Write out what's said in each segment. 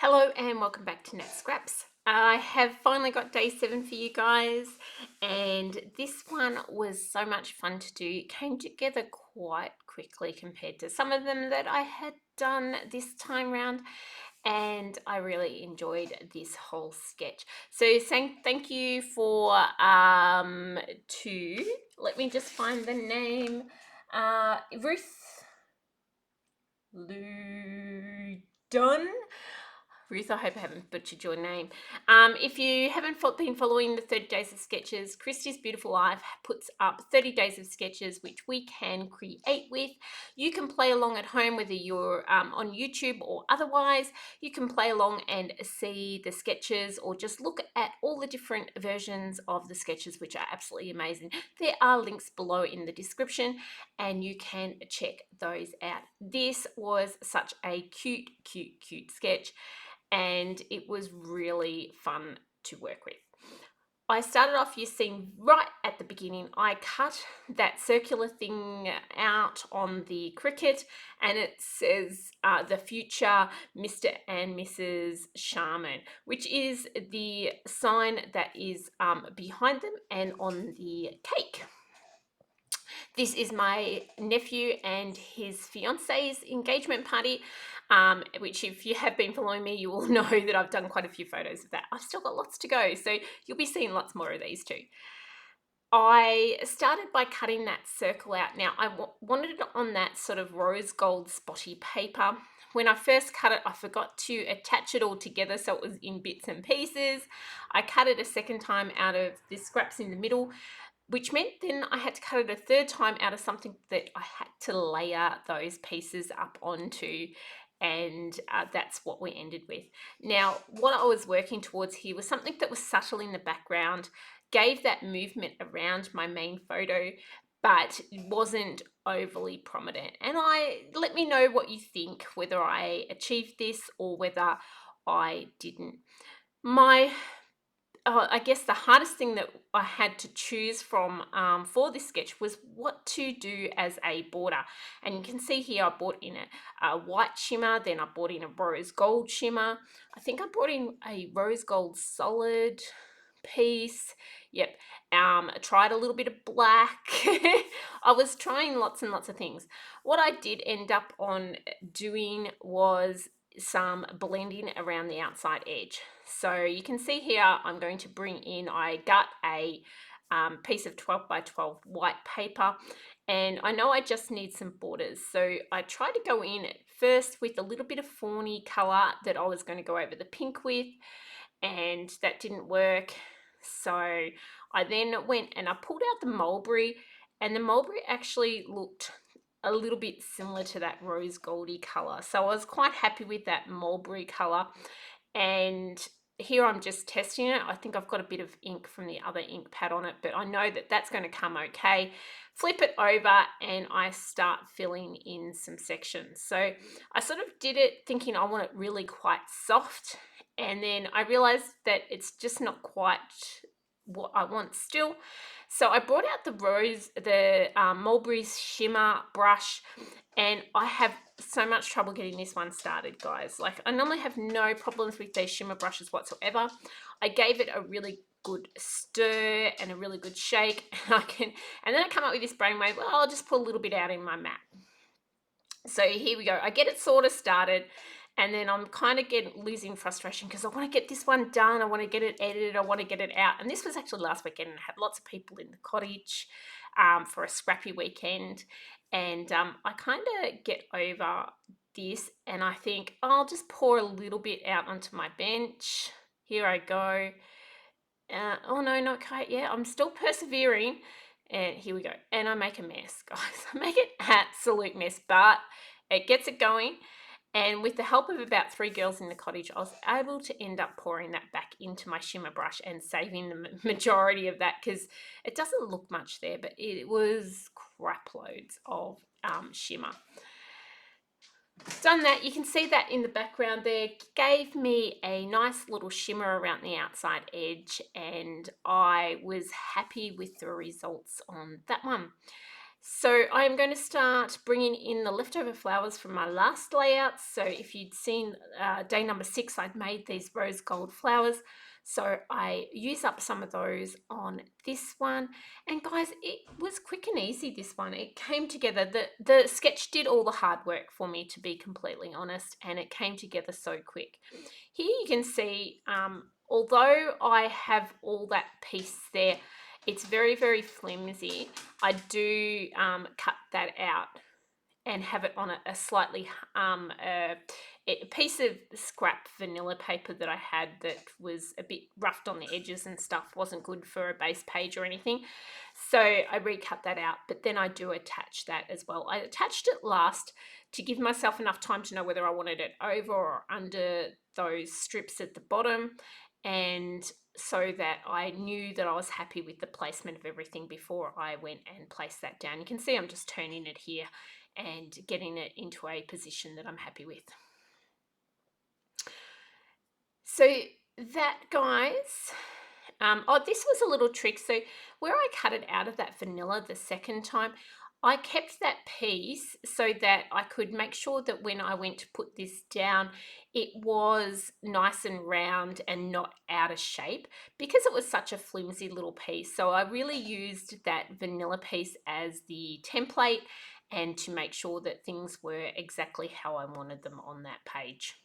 Hello and welcome back to Net Scraps. I have finally got day 7 for you guys, and this one was so much fun to do. It came together quite quickly compared to some of them that I had done this time round, and I really enjoyed this whole sketch. So saying thank you for to let me just find the name, Ruth Ludon. Ruth, I hope I haven't butchered your name. If you haven't been following the 30 Days of Sketches, Christy's Beautiful Life puts up 30 days of sketches which we can create with. You can play along at home, whether you're on YouTube or otherwise. You can play along and see the sketches or just look at all the different versions of the sketches, which are absolutely amazing. There are links below in the description and you can check those out. This was such a cute sketch, and it was really fun to work with. I started off, you seen right at the beginning, I cut that circular thing out on the cricket, and it says the future Mr. and Mrs. Sharman, which is the sign that is behind them and on the cake. This is my nephew and his fiance's engagement party, which if you have been following me, you will know that I've done quite a few photos of that. I've still got lots to go, so you'll be seeing lots more of these too. I started by cutting that circle out. Now, I wanted it on that sort of rose gold spotty paper. When I first cut it, I forgot to attach it all together, so it was in bits and pieces. I cut it a second time out of the scraps in the middle, which meant then I had to cut it a third time out of something that I had to layer those pieces up onto, and that's what we ended with. Now, what I was working towards here was something that was subtle in the background, gave that movement around my main photo, but wasn't overly prominent. And let me know what you think, whether I achieved this or whether I didn't. I guess the hardest thing that I had to choose from for this sketch was what to do as a border. And you can see here I brought in a white shimmer, then I brought in a rose gold shimmer. I think I brought in a rose gold solid piece. Yep. I tried a little bit of black. I was trying lots and lots of things. What I did end up on doing was some blending around the outside edge. So you can see here I'm going to bring in, I got a piece of 12 by 12 white paper, and I know I just need some borders. So I tried to go in at first with a little bit of fawny colour that I was going to go over the pink with, and that didn't work. So I then went and I pulled out the mulberry, and the mulberry actually looked a little bit similar to that rose goldy color. So I was quite happy with that mulberry color. And here I'm just testing it. I think I've got a bit of ink from the other ink pad on it, but I know that that's going to come okay. Flip it over and I start filling in some sections. So I sort of did it thinking I want it really quite soft, and then I realized that it's just not quite what I want still. So I brought out the mulberry shimmer brush, and I have so much trouble getting this one started, guys. Like, I normally have no problems with these shimmer brushes whatsoever. I gave it a really good stir and a really good shake, and then I come up with this brainwave, well, I'll just put a little bit out in my mat. So here we go. I get it sort of started, and then I'm kind of losing frustration because I want to get this one done. I want to get it edited. I want to get it out. And this was actually last weekend, and I had lots of people in the cottage for a scrappy weekend. And I kind of get over this, and I think I'll just pour a little bit out onto my bench. Here I go. Oh no, not quite yet. I'm still persevering. And here we go. And I make a mess, guys. I make an absolute mess, but it gets it going. And with the help of about 3 girls in the cottage, I was able to end up pouring that back into my shimmer brush and saving the majority of that, because it doesn't look much there, but it was crap loads of shimmer. Done that, you can see that in the background there, gave me a nice little shimmer around the outside edge, and I was happy with the results on that one. So I'm going to start bringing in the leftover flowers from my last layout. So if you'd seen day number 6, I'd made these rose gold flowers. So I use up some of those on this one. And guys, it was quick and easy, this one. It came together. The sketch did all the hard work for me, to be completely honest, and it came together so quick. Here you can see, although I have all that piece there, it's very, very flimsy. I do cut that out and have it on a slightly a piece of scrap vanilla paper that I had that was a bit roughed on the edges and stuff, wasn't good for a base page or anything. So I recut that out, but then I do attach that as well. I attached it last to give myself enough time to know whether I wanted it over or under those strips at the bottom, and so that I knew that I was happy with the placement of everything before I went and placed that down. You can see I'm just turning it here and getting it into a position that I'm happy with. So that, guys, oh, this was a little trick. So where I cut it out of that vanilla the second time, I kept that piece so that I could make sure that when I went to put this down, it was nice and round and not out of shape, because it was such a flimsy little piece. So I really used that vanilla piece as the template and to make sure that things were exactly how I wanted them on that page.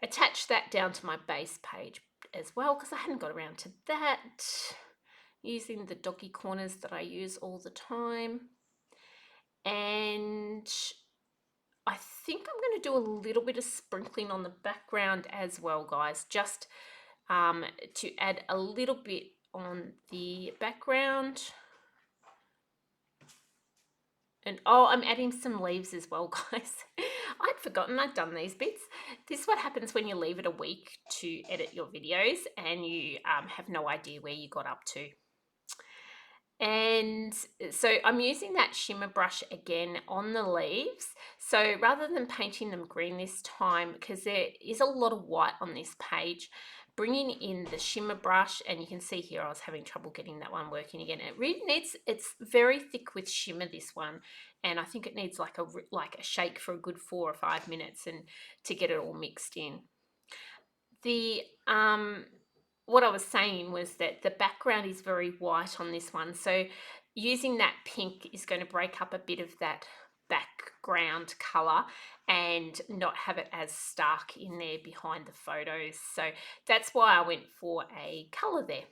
Attach that down to my base page as well, because I hadn't got around to that, using the doggy corners that I use all the time. And I think I'm going to do a little bit of sprinkling on the background as well, guys, just to add a little bit on the background. And oh, I'm adding some leaves as well, guys. I'd forgotten I'd done these bits. This is what happens when you leave it a week to edit your videos and you have no idea where you got up to. And so I'm using that shimmer brush again on the leaves. So rather than painting them green this time, because there is a lot of white on this page, bringing in the shimmer brush, and you can see here I was having trouble getting that one working again. It really needs, it's very thick with shimmer, this one, and I think it needs like a shake for a good 4 or 5 minutes and to get it all mixed in. The what I was saying was that the background is very white on this one, so using that pink is going to break up a bit of that background color and not have it as stark in there behind the photos. So that's why I went for a color there.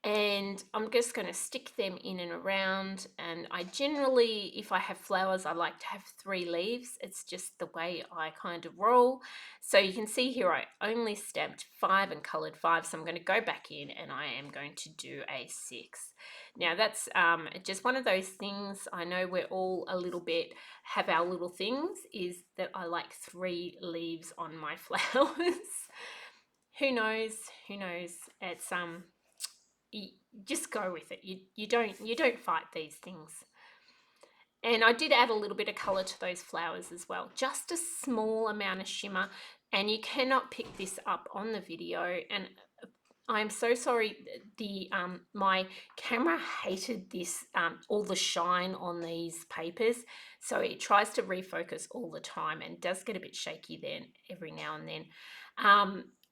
And I'm just going to stick them in and around, and I generally, if I have flowers, I like to have 3 leaves. It's just the way I kind of roll. So you can see here I only stamped 5 and colored 5, so I'm going to go back in and I am going to do a 6. Now that's just one of those things, I know we're all a little bit, have our little things, is that I like 3 leaves on my flowers. Who knows, it's you just go with it. You don't fight these things. And I did add a little bit of color to those flowers as well, just a small amount of shimmer, and you cannot pick this up on the video, and I'm so sorry, the my camera hated this, all the shine on these papers, so it tries to refocus all the time and does get a bit shaky then every now and then.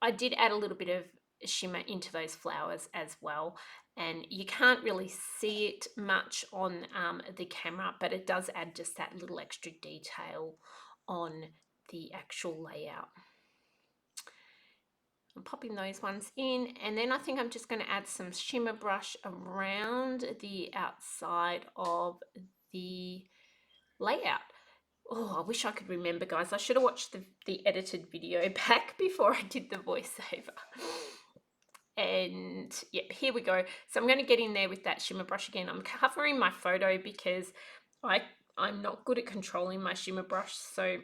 I did add a little bit of shimmer into those flowers as well, and you can't really see it much on the camera, but it does add just that little extra detail on the actual layout. I'm popping those ones in, and then I think I'm just going to add some shimmer brush around the outside of the layout. Oh, I wish I could remember, guys. I should have watched the edited video back before I did the voiceover. And yep, here we go. So I'm going to get in there with that shimmer brush again. I'm covering my photo because I'm not good at controlling my shimmer brush, so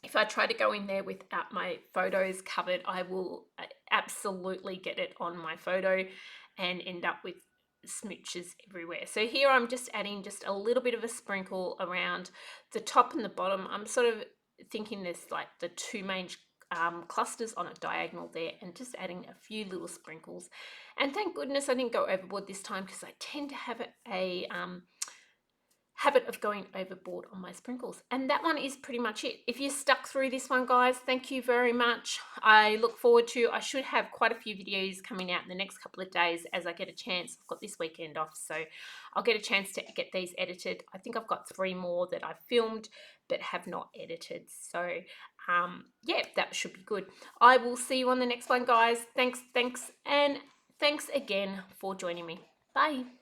if I try to go in there without my photos covered, I will absolutely get it on my photo and end up with smooches everywhere. So here I'm just adding just a little bit of a sprinkle around the top and the bottom. I'm sort of thinking there's like the 2 main clusters on a diagonal there, and just adding a few little sprinkles. And thank goodness I didn't go overboard this time, because I tend to have a habit of going overboard on my sprinkles. And that one is pretty much it. If you stuck through this one, guys, thank you very much. I look forward to, I should have quite a few videos coming out in the next couple of days as I get a chance. I've got this weekend off, so I'll get a chance to get these edited. I think I've got 3 more that I've filmed but have not edited. So yeah, that should be good. I will see you on the next one, guys. Thanks, and thanks again for joining me. Bye.